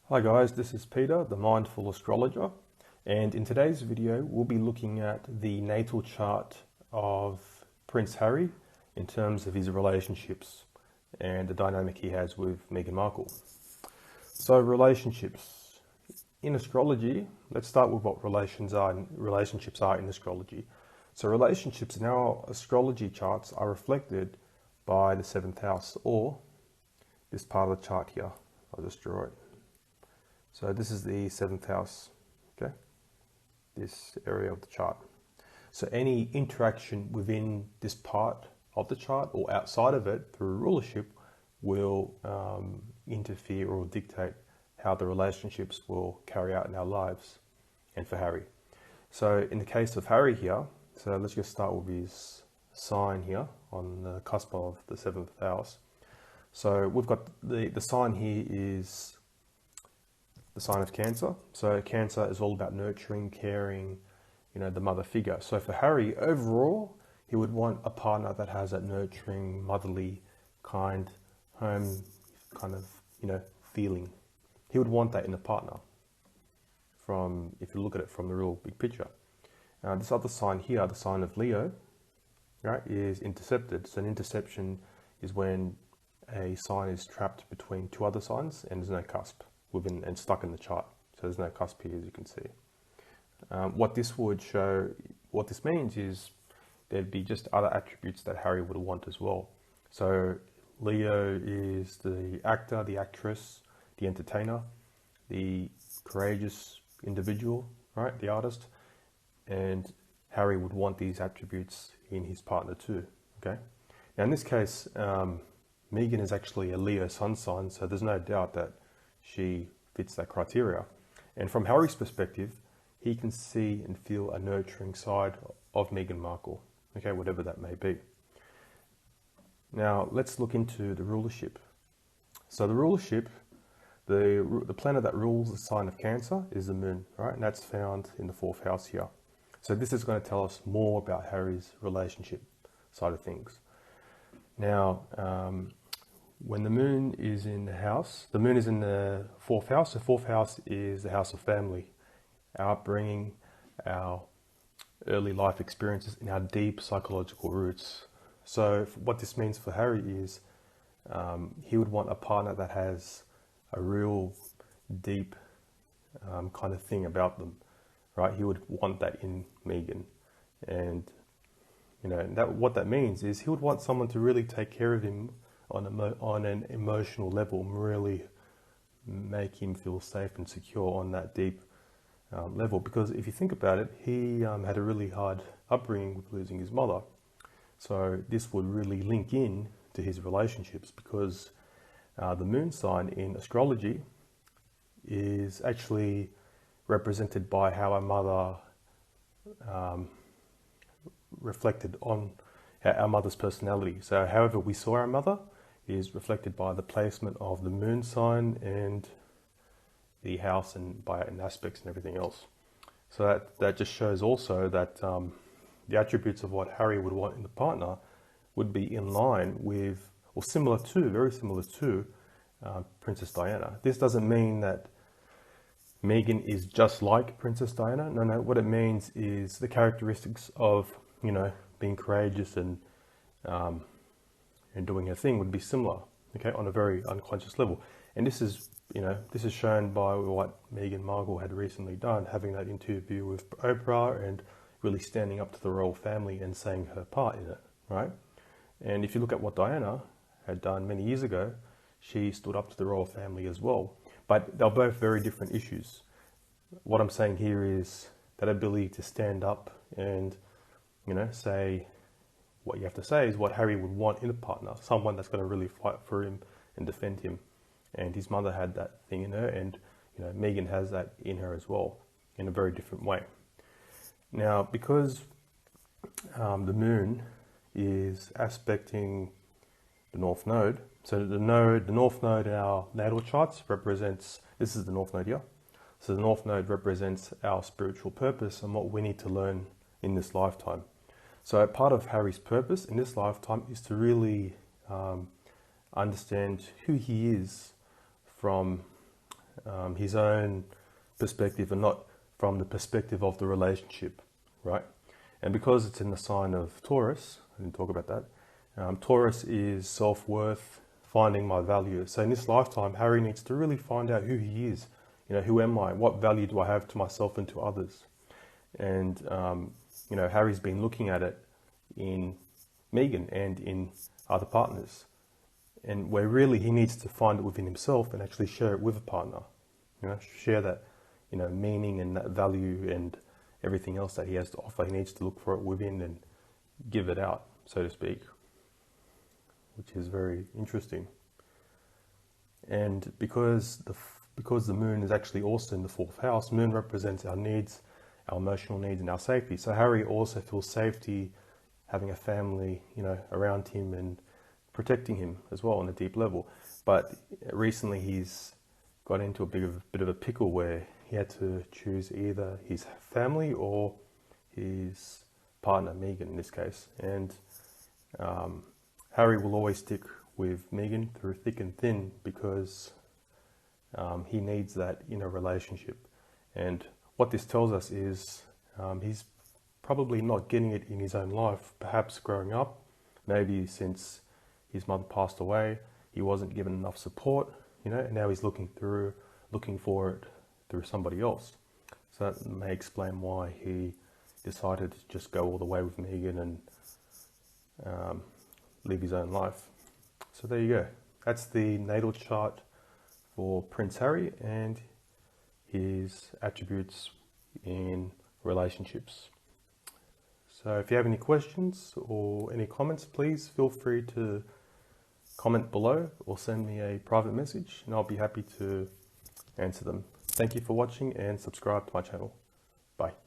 Hi guys, this is Peter, the Mindful Astrologer, and in today's video we'll be looking at the natal chart of Prince Harry in terms of his relationships and the dynamic he has with Meghan Markle. So relationships. In astrology, let's start with what relationships are in astrology. So relationships in our astrology charts are reflected by the 7th house, or this part of the chart here. I'll just draw it. So this is the 7th house, okay? This area of the chart. So any interaction within this part of the chart or outside of it through rulership will interfere or dictate how the relationships will carry out in our lives and for Harry. So in the case of Harry here, so let's just start with his sign here on the cusp of the 7th house. So we've got the sign here is the sign of Cancer. So Cancer is all about nurturing, caring, the mother figure. So for Harry, overall, he would want a partner that has that nurturing, motherly, kind, home kind of, feeling. He would want that in a partner if you look at it from the real big picture. This other sign here, the sign of Leo, right, is intercepted. So an interception is when a sign is trapped between two other signs and there's no cusp within and stuck in the chart. So there's no cusp here, as you can see. What this means is there'd be just other attributes that Harry would want as well. So Leo is the actor, the actress, the entertainer, the courageous individual, right, the artist, and Harry would want these attributes in his partner too, okay? Now in this case, Meghan is actually a Leo sun sign, so there's no doubt that she fits that criteria. And from Harry's perspective, he can see and feel a nurturing side of Meghan Markle, okay, whatever that may be. Now, let's look into the rulership. So the rulership, the planet that rules the sign of Cancer is the moon, right? And that's found in the 4th house here. So this is going to tell us more about Harry's relationship side of things. Now, when the moon is in the house, the moon is in the 4th house. The 4th house is the house of family, our upbringing, our early life experiences, and our deep psychological roots. So what this means for Harry is he would want a partner that has a real deep kind of thing about them, right? He would want that in Meghan. And, what that means is he would want someone to really take care of him on an emotional level, really make him feel safe and secure on that deep level. Because if you think about it, he had a really hard upbringing with losing his mother. So this would really link in to his relationships, because the moon sign in astrology is actually represented by how our mother reflected on our mother's personality. So however we saw our mother is reflected by the placement of the moon sign and the house and by aspects and everything else. So that just shows also that the attributes of what Harry would want in the partner would be in line with, or very similar to Princess Diana. This doesn't mean that Meghan is just like Princess Diana. No, what it means is the characteristics of, being courageous and doing her thing would be similar, okay, on a very unconscious level. And this is shown by what Meghan Markle had recently done, having that interview with Oprah and really standing up to the royal family and saying her part in it, right? And if you look at what Diana had done many years ago, she stood up to the royal family as well. But they're both very different issues. What I'm saying here is that ability to stand up and, say what you have to say is what Harry would want in a partner, someone that's going to really fight for him and defend him. And his mother had that thing in her, and Meghan has that in her as well, in a very different way. Now, because the moon is aspecting the North Node, so the North Node in our natal charts represents, this is the North Node here, so the North Node represents our spiritual purpose and what we need to learn in this lifetime. So part of Harry's purpose in this lifetime is to really understand who he is from his own perspective and not from the perspective of the relationship, right? And because it's in the sign of Taurus, I didn't talk about that, Taurus is self-worth, finding my value. So in this lifetime, Harry needs to really find out who he is. You know, who am I? What value do I have to myself and to others? And, you know, Harry's been looking at it in Meghan and in other partners. And where really he needs to find it within himself and actually share it with a partner. You know, share that, you know, meaning and that value and everything else that he has to offer. He needs to look for it within and give it out, so to speak, which is very interesting. And because the moon is actually also in the 4th house, moon represents our needs, our emotional needs and our safety. So Harry also feels safety having a family, you know, around him and protecting him as well on a deep level. But recently he's got into a bit of a pickle where he had to choose either his family or his partner, Meghan in this case. And Harry will always stick with Meghan through thick and thin because he needs that inner relationship. And what this tells us is he's probably not getting it in his own life. Perhaps growing up, maybe since his mother passed away, he wasn't given enough support, you know, and now he's looking for it through somebody else. So that may explain why he decided to just go all the way with Meghan and live his own life. So there you go. That's the natal chart for Prince Harry and his attributes in relationships. So if you have any questions or any comments, please feel free to comment below or send me a private message and I'll be happy to answer them. Thank you for watching and subscribe to my channel. Bye.